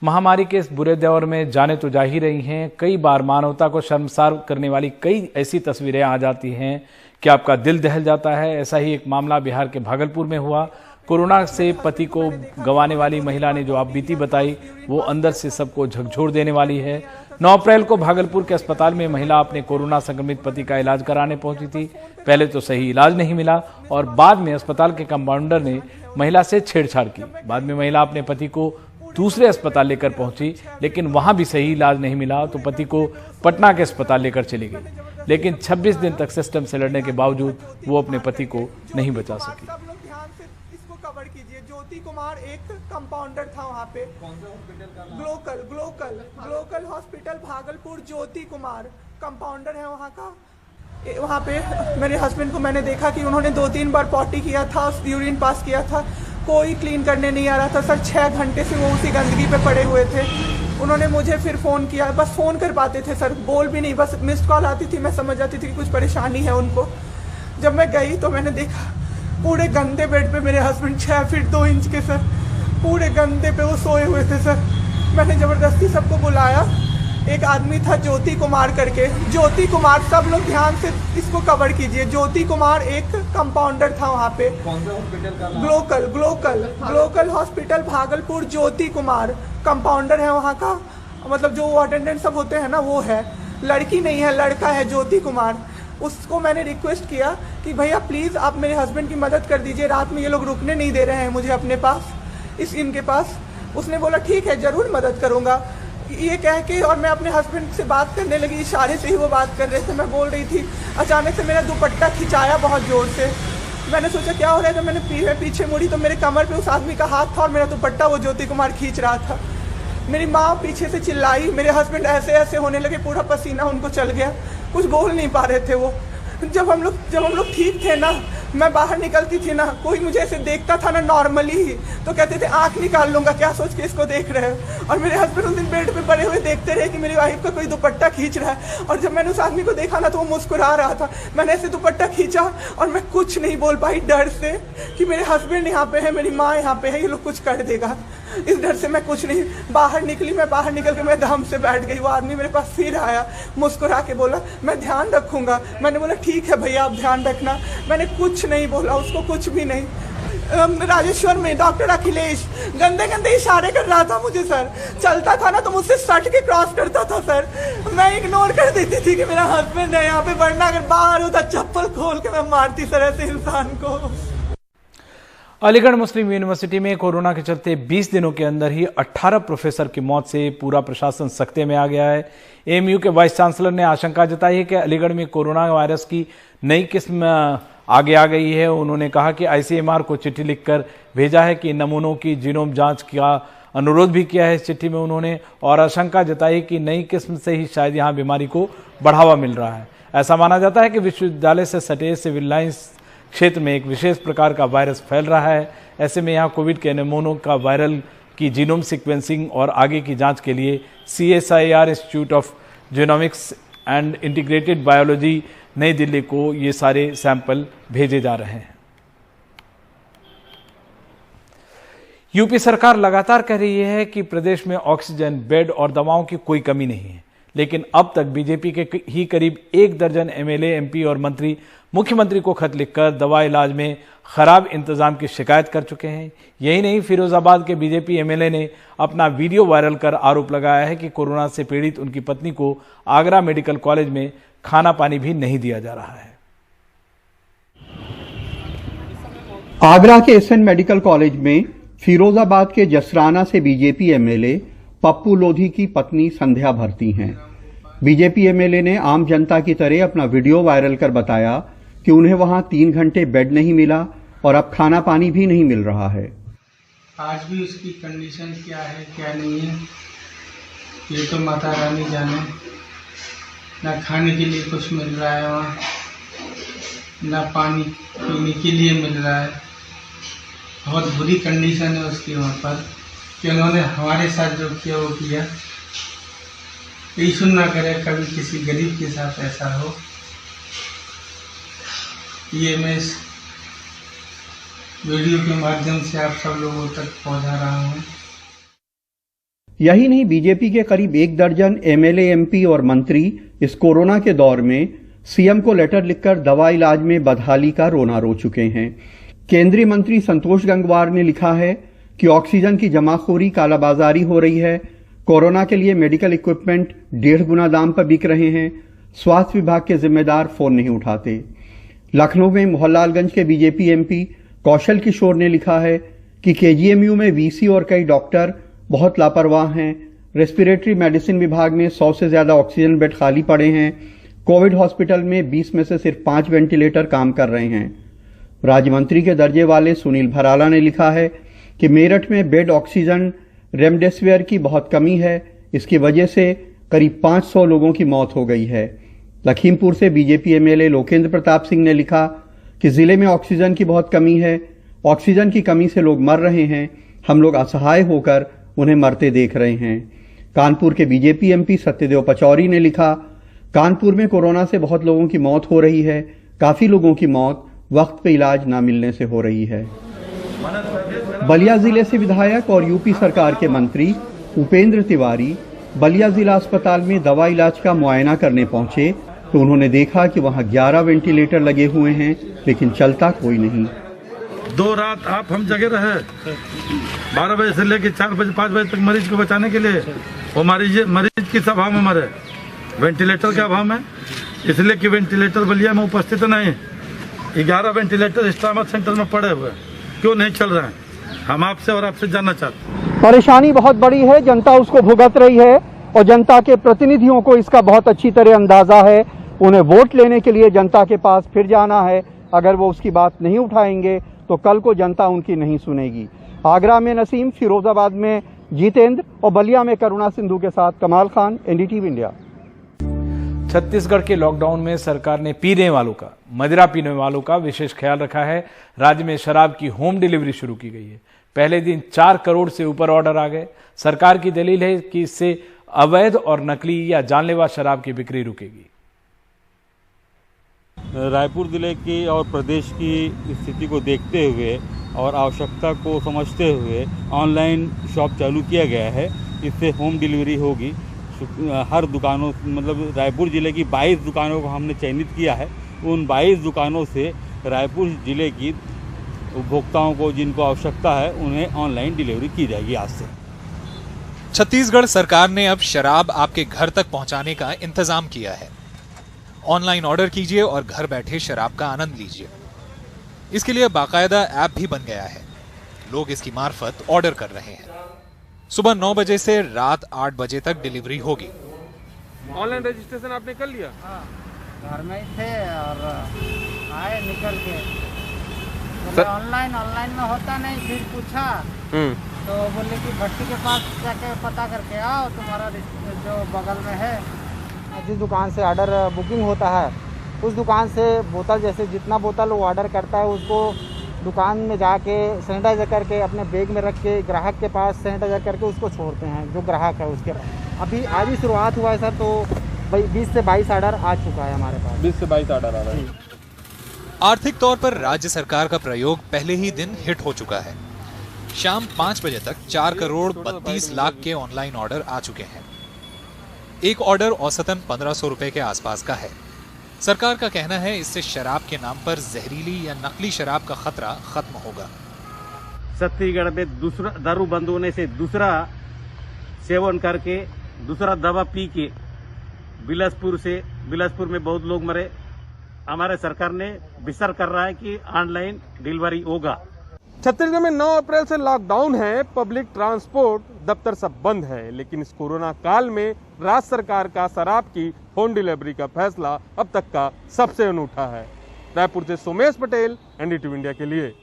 महामारी के इस बुरे दौर में जाने तो जा ही रही हैं, कई बार मानवता को शर्मसार करने वाली कई ऐसी तस्वीरें आ जाती हैं कि आपका दिल दहल जाता है। ऐसा ही एक मामला बिहार के भागलपुर में हुआ। कोरोना से पति को गंवाने वाली महिला ने जो आप बीती बताई वो अंदर से सबको झकझोर देने वाली है। 9 अप्रैल को भागलपुर के अस्पताल में महिला अपने कोरोना संक्रमित पति का इलाज कराने पहुंची थी। पहले तो सही इलाज नहीं मिला और बाद में अस्पताल के कंपाउंडर ने महिला से छेड़छाड़ की। बाद में महिला अपने पति को दूसरे अस्पताल लेकर पहुंची, लेकिन वहां भी सही इलाज नहीं मिला तो पति को पटना के अस्पताल लेकर चली गई। लेकिन 26 दिन तक सिस्टम से लड़ने के बावजूद वो अपने पति को नहीं बचा सकी। इसको कवर कीजिए। ज्योति कुमार एक कंपाउंडर था वहाँ पे, Glocal hospital Bhagalpur. Jyoti Kumar compounder है वहाँ का। वहाँ पे मेरे हस्बैंड को मैंने देखा कि उन्होंने 2-3 बार पॉटी किया था, यूरिन पास किया था, कोई क्लीन करने नहीं आ रहा था सर। 6 घंटे से वो उसी गंदगी पे पड़े हुए थे। उन्होंने मुझे फिर फ़ोन किया, बस फ़ोन कर पाते थे सर, बोल भी नहीं, बस मिस्ड कॉल आती थी, मैं समझ जाती थी कि कुछ परेशानी है उनको। जब मैं गई तो मैंने देखा पूरे गंदे बेड पे मेरे हस्बैंड 6 फीट 2 इंच के सर, पूरे गंदे पे वो सोए हुए थे सर। मैंने ज़बरदस्ती सबको बुलाया। एक आदमी था ज्योति कुमार करके, ज्योति कुमार, सब लोग ध्यान से इसको कवर कीजिए। ज्योति कुमार एक कंपाउंडर था वहाँ पे। कौन सा हॉस्पिटल का नाम? Glocal hospital Bhagalpur. Jyoti Kumar compounder है वहाँ का, मतलब जो अटेंडेंट सब होते हैं ना वो है, लड़की नहीं है लड़का है ज्योति कुमार। उसको मैंने रिक्वेस्ट किया कि भैया प्लीज़ आप मेरे हस्बैंड की मदद कर दीजिए, रात में ये लोग रुकने नहीं दे रहे हैं मुझे अपने पास, इनके पास। उसने बोला ठीक है ज़रूर मदद करूँगा, ये कह के, और मैं अपने हस्बैंड से बात करने लगी, इशारे से ही वो बात कर रहे थे, मैं बोल रही थी। अचानक से मेरा दुपट्टा खिंचाया बहुत ज़ोर से। मैंने सोचा क्या हो रहा है, जब मैंने पीछे मुड़ी तो मेरे कमर पे उस आदमी का हाथ था और मेरा दुपट्टा वो ज्योति कुमार खींच रहा था। मेरी माँ पीछे से चिल्लाई, मेरे हस्बैंड ऐसे ऐसे होने लगे, पूरा पसीना उनको चल गया, कुछ बोल नहीं पा रहे थे वो। जब हम लोग ठीक थे ना, मैं बाहर निकलती थी ना, कोई मुझे ऐसे देखता था ना नॉर्मली ही तो कहते थे आंख निकाल लूंगा, क्या सोच के इसको देख रहे हो। और मेरे हस्बैंड उस दिन बेड पे पड़े हुए देखते रहे कि मेरी वाइफ का कोई दुपट्टा खींच रहा है। और जब मैंने उस आदमी को देखा ना तो वो मुस्कुरा रहा था। मैंने ऐसे दुपट्टा खींचा और मैं कुछ नहीं बोल पाई डर से कि मेरे हस्बैंड यहाँ पे है, मेरी माँ यहाँ पे है, ये लोग कुछ कर देगा। इस डर से मैं कुछ नहीं बाहर निकली। मैं बाहर निकल के मैं दम से बैठ गई। वो आदमी मेरे पास फिर आया, मुस्कुरा के बोला मैं ध्यान रखूंगा। मैंने बोला ठीक है भैया आप ध्यान रखना। मैंने कुछ नहीं बोला उसको, कुछ भी नहीं। राजेश्वर में डॉक्टर अखिलेश गंदे गंदे इशारे कर रहा था मुझे सर। चलता था ना तो मुझसे सट के क्रॉस करता था सर। मैं इग्नोर कर देती थी कि मेरा हस्बैंड है यहाँ पे, वरना अगर बाहर होता चप्पल खोल के मैं मारती सर ऐसे इंसान को। अलीगढ़ मुस्लिम यूनिवर्सिटी में कोरोना के चलते 20 दिनों के अंदर ही 18 प्रोफेसर की मौत से पूरा प्रशासन सख्ते में आ गया है। एएमयू के वाइस चांसलर ने आशंका जताई है कि अलीगढ़ में कोरोना वायरस की नई किस्म आगे आ गई है। उन्होंने कहा कि आईसीएमआर को चिट्ठी लिखकर भेजा है कि नमूनों की जीनोम जांच का अनुरोध भी किया है इस चिट्ठी में उन्होंने, और आशंका जताई कि नई किस्म से ही शायद यहाँ बीमारी को बढ़ावा मिल रहा है। ऐसा माना जाता है कि विश्वविद्यालय से सटे सिविल लाइन्स क्षेत्र में एक विशेष प्रकार का वायरस फैल रहा है। ऐसे में यहाँ कोविड के नमूनों का वायरल की जीनोम सीक्वेंसिंग और आगे की जांच के लिए CSIR institute of genomics and integrated biology नई दिल्ली को ये सारे सैंपल भेजे जा रहे हैं। यूपी सरकार लगातार कह रही है कि प्रदेश में ऑक्सीजन, बेड और दवाओं की कोई कमी नहीं है, लेकिन अब तक बीजेपी के ही करीब 1 दर्जन MLA, MP और मंत्री मुख्यमंत्री को खत लिखकर दवा इलाज में खराब इंतजाम की शिकायत कर चुके हैं। यही नहीं, फिरोजाबाद के बीजेपी MLA ने अपना वीडियो वायरल कर आरोप लगाया है कि कोरोना से पीड़ित उनकी पत्नी को आगरा मेडिकल कॉलेज में खाना पानी भी नहीं दिया जा रहा है। आगरा के SN मेडिकल कॉलेज में फिरोजाबाद के जसराना से बीजेपी MLA पप्पू लोधी की पत्नी संध्या भर्ती हैं। बीजेपी MLA ने आम जनता की तरह अपना वीडियो वायरल कर बताया कि उन्हें वहां 3 घंटे बेड नहीं मिला और अब खाना पानी भी नहीं मिल रहा है। आज भी उसकी कंडीशन क्या है क्या नहीं है ये तो माता रानी जाने। ना खाने के लिए कुछ मिल रहा है वहाँ, ना पानी पीने के लिए मिल रहा है। बहुत बुरी कंडीशन है उसकी वहाँ पर कि उन्होंने हमारे साथ जो किया वो किया। ईश्वर ना करे कभी किसी गरीब के साथ ऐसा हो। ये मैं इस वीडियो के माध्यम से आप सब लोगों तक पहुंचा रहा हूं। यही नहीं, बीजेपी के करीब 1 दर्जन एमएलए, एमपी और मंत्री इस कोरोना के दौर में सीएम को लेटर लिखकर दवा इलाज में बदहाली का रोना रो चुके हैं। केंद्रीय मंत्री संतोष गंगवार ने लिखा है कि ऑक्सीजन की जमाखोरी, कालाबाजारी हो रही है। कोरोना के लिए मेडिकल इक्विपमेंट 1.5 गुना दाम पर बिक रहे हैं। स्वास्थ्य विभाग के जिम्मेदार फोन नहीं उठाते। लखनऊ में मोहनलालगंज के बीजेपी एमपी कौशल किशोर ने लिखा है कि केजीएमयू में वीसी और कई डॉक्टर बहुत लापरवाह हैं। रेस्पिरेटरी मेडिसिन विभाग में 100 से ज्यादा ऑक्सीजन बेड खाली पड़े हैं। कोविड हॉस्पिटल में 20 में से सिर्फ 5 वेंटिलेटर काम कर रहे हैं। राज्य मंत्री के दर्जे वाले सुनील भराला ने लिखा है कि मेरठ में बेड, ऑक्सीजन, रेमडेसिविर की बहुत कमी है। इसकी वजह से करीब 500 लोगों की मौत हो गई है। लखीमपुर से बीजेपी एमएलए लोकेंद्र प्रताप सिंह ने लिखा कि जिले में ऑक्सीजन की बहुत कमी है। ऑक्सीजन की कमी से लोग मर रहे हैं। हम लोग असहाय होकर उन्हें मरते देख रहे हैं। कानपुर के बीजेपी एमपी सत्यदेव पचौरी ने लिखा, कानपुर में कोरोना से बहुत लोगों की मौत हो रही है। काफी लोगों की मौत वक्त पे इलाज न मिलने से हो रही है। बलिया जिले से विधायक और यूपी सरकार के मंत्री उपेंद्र तिवारी बलिया जिला अस्पताल में दवा इलाज का मुआयना करने पहुंचे तो उन्होंने देखा कि वहां 11 वेंटिलेटर लगे हुए हैं, लेकिन चलता कोई नहीं। 2 रात हम जगे रहे 12 बजे से लेकर 4 बजे 5 बजे तक मरीज को बचाने के लिए। वो मरीज किस अभाव में मरे? वेंटिलेटर के अभाव में, इसलिए कि वेंटिलेटर बलिया में उपस्थित नहीं। 11 वेंटिलेटर इस्लामाबाद सेंटर में पड़े हुए क्यों नहीं चल रहे हैं? हम आपसे और आपसे जानना चाहते हैं। परेशानी बहुत बड़ी है, जनता उसको भुगत रही है और जनता के प्रतिनिधियों को इसका बहुत अच्छी तरह अंदाजा है। उन्हें वोट लेने के लिए जनता के पास फिर जाना है। अगर वो उसकी बात नहीं उठाएंगे तो कल को जनता उनकी नहीं सुनेगी। आगरा में नसीम, फिरोजाबाद में जितेंद्र और बलिया में करुणा सिंधु के साथ कमाल खान, एनडीटीवी इंडिया। छत्तीसगढ़ के लॉकडाउन में सरकार ने पीने वालों का, मदिरा पीने वालों का विशेष ख्याल रखा है। राज्य में शराब की होम डिलीवरी शुरू की गई है। पहले दिन 4 करोड़ से ऊपर ऑर्डर आ गए। सरकार की दलील है कि इससे अवैध और नकली या जानलेवा शराब की बिक्री रुकेगी। रायपुर जिले की और प्रदेश की स्थिति को देखते हुए और आवश्यकता को समझते हुए ऑनलाइन शॉप चालू किया गया है। इससे होम डिलीवरी होगी। हर दुकानों, मतलब रायपुर जिले की 22 दुकानों को हमने चयनित किया है। उन 22 दुकानों से रायपुर जिले की उपभोक्ताओं को जिनको आवश्यकता है उन्हें ऑनलाइन डिलीवरी की जाएगी आज से। छत्तीसगढ़ सरकार ने अब शराब आपके घर तक पहुंचाने का इंतजाम किया है। ऑनलाइन ऑर्डर कीजिए और घर बैठे शराब का आनंद लीजिए। इसके लिए बाकायदा ऐप भी बन गया है। लोग इसकी मार्फत ऑर्डर कर रहे हैं। सुबह 9 बजे से रात 8 बजे तक डिलीवरी होगी। ऑनलाइन रजिस्ट्रेशन आपने कर लिया? हाँ, घर में ही थे और आए निकल के। ऑनलाइन में होता नहीं, फिर पूछा तो बोले कि भट्टी के पास जाके पता करके आओ, तुम्हारा जो बगल में है। जिस दुकान से ऑर्डर बुकिंग होता है उस दुकान से बोतल, जैसे जितना बोतल वो ऑर्डर करता है उसको दुकान में जाके सैनिटाइजर करके अपने बैग में रख के ग्राहक के पास सैनिटाइजर करके उसको छोड़ते हैं जो ग्राहक है उसके पास। अभी आज ही शुरुआत हुआ है सर, तो 20 से 22 ऑर्डर आ चुका है हमारे पास। 20 से 22 ऑर्डर आ रहा है। आर्थिक तौर पर राज्य सरकार का प्रयोग पहले ही दिन हिट हो चुका है। शाम 5 बजे तक 4 करोड़ 32 लाख के ऑनलाइन ऑर्डर आ चुके हैं। एक ऑर्डर औसतन 1500 रुपए के आसपास का है। सरकार का कहना है इससे शराब के नाम पर जहरीली या नकली शराब का खतरा खत्म होगा। छत्तीसगढ़ में दूसरा दारू बंद होने से दूसरा सेवन करके दूसरा दवा पी के बिलासपुर में बहुत लोग मरे। हमारे सरकार ने विचार कर रहा है कि ऑनलाइन डिलीवरी होगा। छत्तीसगढ़ में 9 अप्रैल से लॉकडाउन है। पब्लिक ट्रांसपोर्ट, दफ्तर सब बंद है। लेकिन इस कोरोना काल में राज्य सरकार का शराब की होम डिलीवरी का फैसला अब तक का सबसे अनूठा है। रायपुर से सोमेश पटेल, एनडीटीवी इंडिया के लिए।